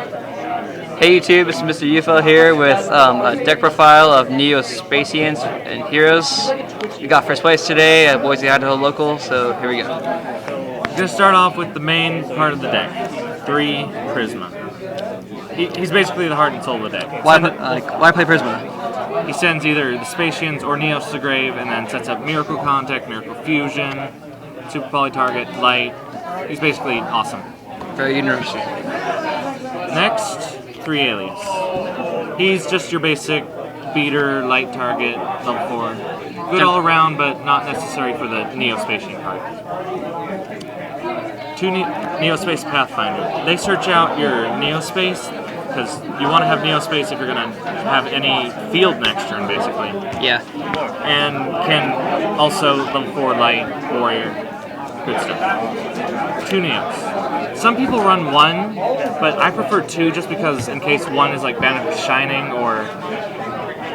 Hey YouTube, it's Mr. UFO here with a deck profile of Neo-Spacians and Heroes. We got first place today at Boise, Idaho local, so here we go. We're going to start off with the main part of the deck, 3 Prisma. He's basically the heart and soul of the deck. Why play Prisma? He sends either the Spacians or Neos to the grave and then sets up Miracle Contact, Miracle Fusion, Super Poly Target, Light. He's basically awesome. Very universal. Next, 3 Alias. He's just your basic beater, light target, level 4. Good all around, but not necessary for the Neo-Spacian card. 2 Neo-Space Pathfinder. They search out your Neo-Space, because you want to have Neo-Space if you're going to have any field next turn, basically. Yeah. And can also level 4 light, warrior, good stuff. 2 Neos. Some people run 1, but I prefer 2 just because in case 1 is like Banner Shining or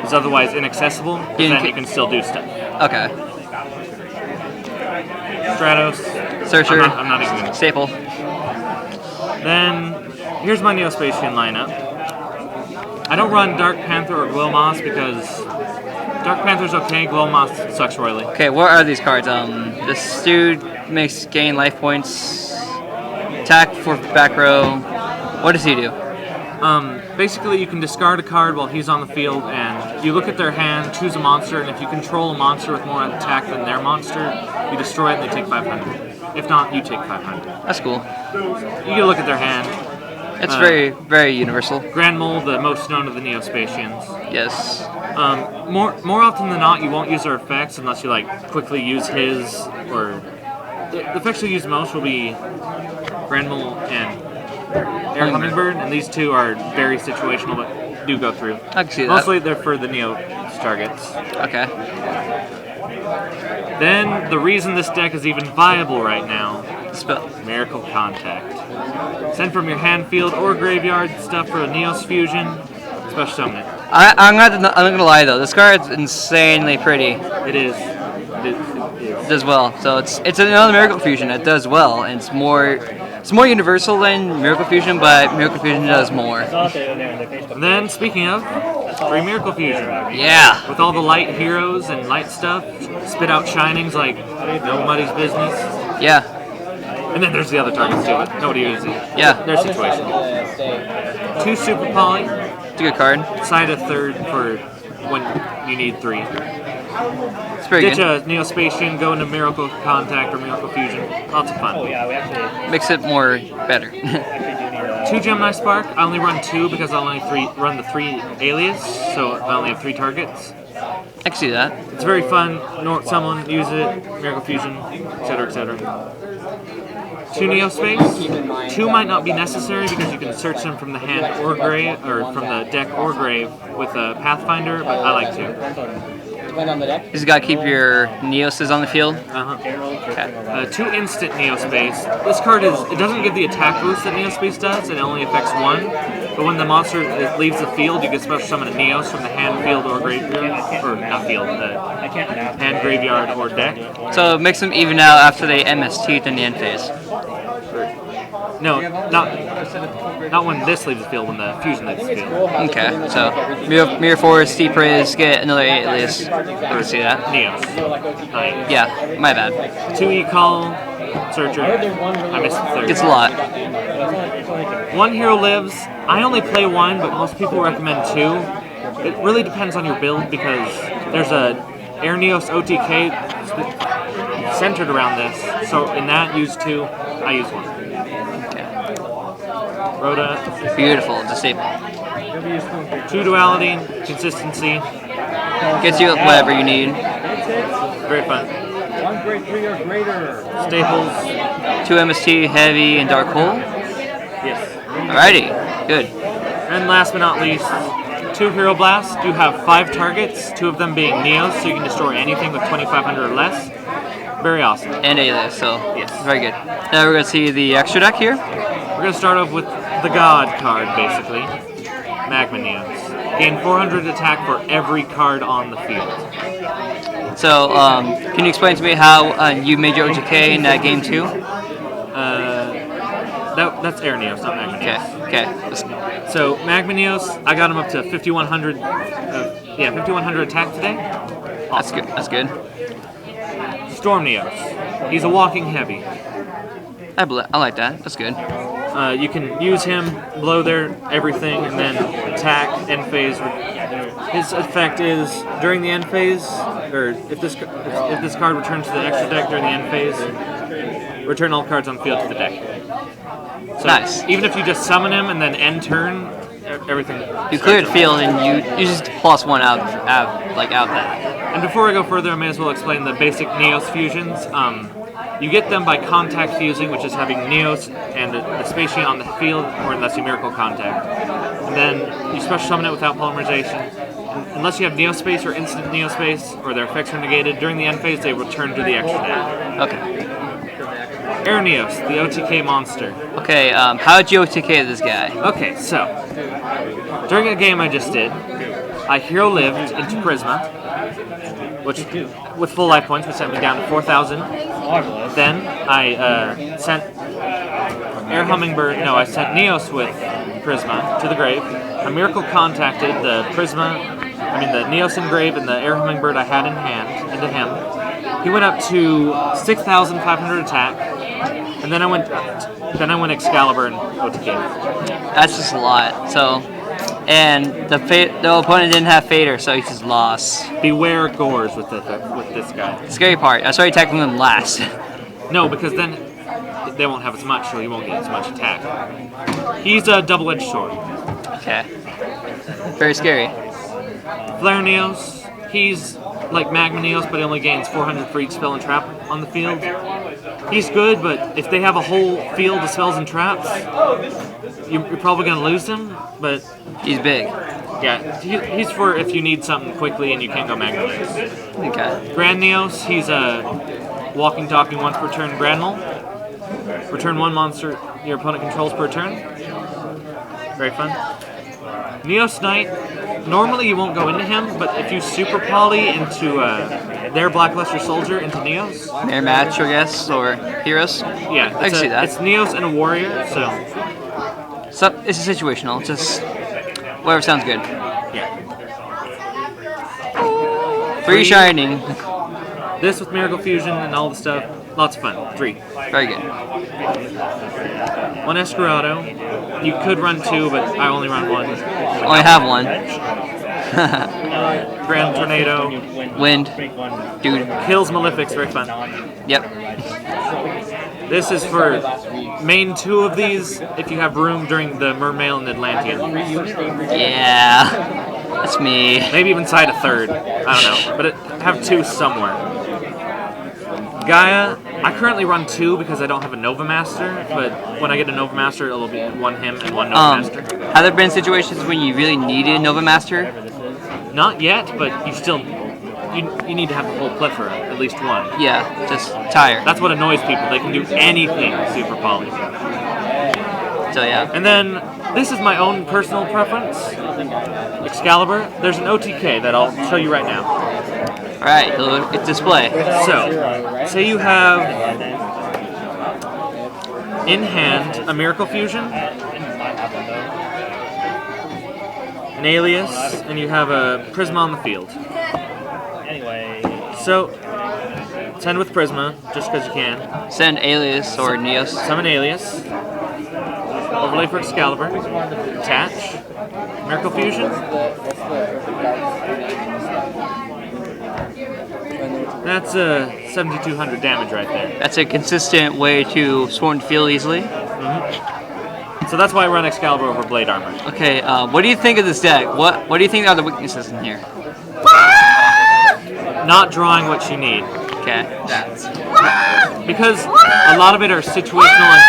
is otherwise inaccessible, then you can still do stuff. Okay. Stratos. Searcher. I'm not even going to. Staple. Then, here's my Neo-Spacian lineup. I don't run Dark Panther or Glowmoss because Dark Panther's okay, Glowmoss sucks royally. Okay, what are these cards? This dude makes gain life points. Attack for back row. What does he do? Basically, you can discard a card while he's on the field, and you look at their hand, choose a monster, and if you control a monster with more attack than their monster, you destroy it and they take 500. If not, you take 500. That's cool. You can look at their hand. It's very, very universal. Grand Mole, the most known of the Neo-Spacians. Yes. More often than not, you won't use their effects unless you like quickly use his, or the effects you use most will be Grand Mole and Air Hummingbird, and these 2 are very situational, but do go through. I can see that. Mostly they're for the Neo targets. Okay. Then, the reason this deck is even viable right now, Spell. Miracle Contact. Send from your hand, field, or graveyard stuff for a Neos Fusion, special summon it. I'm not gonna lie though, this card's insanely pretty. It is. It does well. So it's another Miracle Fusion. It does well, and it's more universal than Miracle Fusion, but Miracle Fusion does more. And then, speaking of, 3 Miracle Fusion. Yeah. With all the light heroes and light stuff, spit out shinings like nobody's business. Yeah. And then there's the other targets too. Nobody uses it. Yeah. They're situational. 2 Super Poly. It's a good card. Side a 3rd for when you need 3. It's very Ditch good. a Neo-Spacian, go into Miracle Contact or Miracle Fusion. Lots of fun. Makes it more better. 2 Gemini Spark. I only run 2 because I only run the 3 Alias, so I only have 3 targets. I can see that. It's very fun. Someone use it, Miracle Fusion, etc., etc. 2 Neo-Space. 2 might not be necessary because you can search them from the hand or grave, or from the deck or grave with a Pathfinder, but I like 2. You just gotta keep your Neoses on the field. Okay. 2 instant Neo-Space. This card it doesn't give the attack boost that Neo-Space does, it only affects 1. But when the monster leaves the field, you can special summon a Neos from the hand, field, or graveyard. Or not field, hand, graveyard, or deck. So it makes them even out after they MST in the end phase. No, not when this leaves the field, when the fusion leaves the field. Okay, so Mirror Force, Steep Praise, get another Alias. I can see that. Neos. Yeah, my bad. 2 E-Call, Searcher. I missed the 3rd. It's a lot. 1 hero lives. I only play 1, but most people recommend 2. It really depends on your build because there's a Air Neos OTK centered around this. So in that, use 2. I use 1. Rhoda. Beautiful, it's a staple. 2 Duality, consistency. Gets you whatever you need. Very fun. Staples. 2 MST, Heavy, and Dark Hole. Yes. Alrighty, good. And last but not least, 2 Hero Blasts. You have 5 targets, 2 of them being Neos, so you can destroy anything with 2,500 or less. Very awesome. And Alias, so yes. Very good. Now we're going to see the extra deck here. We're going to start off with the God card, basically. Magma Neos. Gain 400 attack for every card on the field. So, can you explain to me how you made your OTK in game 2? That's Air Neos, not Magma Neos. Okay. Okay. So Magma Neos, I got him up to 5,100. 5,100 attack today. That's good. That's good. Storm Neos. He's a walking heavy. I like that. That's good. You can use him, blow their everything, and then attack end phase. His effect is during the end phase, or if this card returns to the extra deck during the end phase, return all cards on the field to the deck. So Nice. Even if you just summon him and then end turn, everything. You cleared field and you just +1 out that. And before I go further, I may as well explain the basic Neos fusions. You get them by contact fusing, which is having Neos and the Spacian on the field, or unless you Miracle Contact. And then you special summon it without polymerization. And unless you have Neospace or Instant Neospace, or their effects are negated, during the end phase they return to the extra deck. Okay. Air Neos, the OTK monster. Okay. How did you OTK this guy? Okay, so during a game I just did, I hero lived into Prisma, which with full life points, which sent me down to 4,000. Then I sent Air Hummingbird. No, I sent Neos with Prisma to the grave. I Miracle contacted the Neos in grave and the Air Hummingbird I had in hand into him. He went up to 6,500 attack, and then I went Excalibur and OTK. That's just a lot. So, and the opponent didn't have Fader, so he just lost. Beware Gores with this guy. The scary part. I started attacking him last. No, because then they won't have as much, so he won't get as much attack. He's a double-edged sword. Okay. Very scary. Flare Neos, he's like Magma Neos, but he only gains 400 for each spell and trap on the field. He's good, but if they have a whole field of spells and traps, you're probably going to lose him, but... He's big. Yeah, he's for if you need something quickly and you can't go Magma Neos. Okay. Grand Neos, he's a walking, talking once per turn Granule. Return one monster your opponent controls per turn. Very fun. Neos Knight, normally you won't go into him, but if you super poly into their Blackluster Soldier into Neos. Mirror match, I guess, or heroes. Yeah, I can see that. It's Neos and a warrior, so. So it's a situational. Just whatever sounds good. Yeah. 3 Shining. This with Miracle Fusion and all the stuff. Lots of fun. 3. Very good. 1 Escarado. You could run 2, but I only run 1. Only have 1. Grand Tornado. Wind. Dude. Kills Malefics. Very fun. Yep. This is for main 2 of these if you have room during the Mermail and Atlantean. Yeah. That's me. Maybe even side a 3rd. I don't know. But have 2 somewhere. Gaia, I currently run 2 because I don't have a Nova Master, but when I get a Nova Master, it'll be 1 him and 1 Nova Master. Have there been situations when you really needed Nova Master? Not yet, but you still you need to have the whole plethora, at least 1. Yeah, just tired. That's what annoys people. They can do anything super poly. So yeah. And then this is my own personal preference. Excalibur. There's an OTK that I'll show you right now. Alright, it's display. So, say you have in hand a Miracle Fusion, an Alias, and you have a Prisma on the field. So, send with Prisma, just because you can. Send Alias or Neos. Summon Alias. Overlay for Excalibur. Attach. Miracle Fusion. That's 7,200 damage right there. That's a consistent way to swarm the field easily. So that's why I run Excalibur over Blade Armor. Okay, what do you think of this deck? What do you think are the weaknesses in here? Not drawing what you need. Okay. Because a lot of it are situational and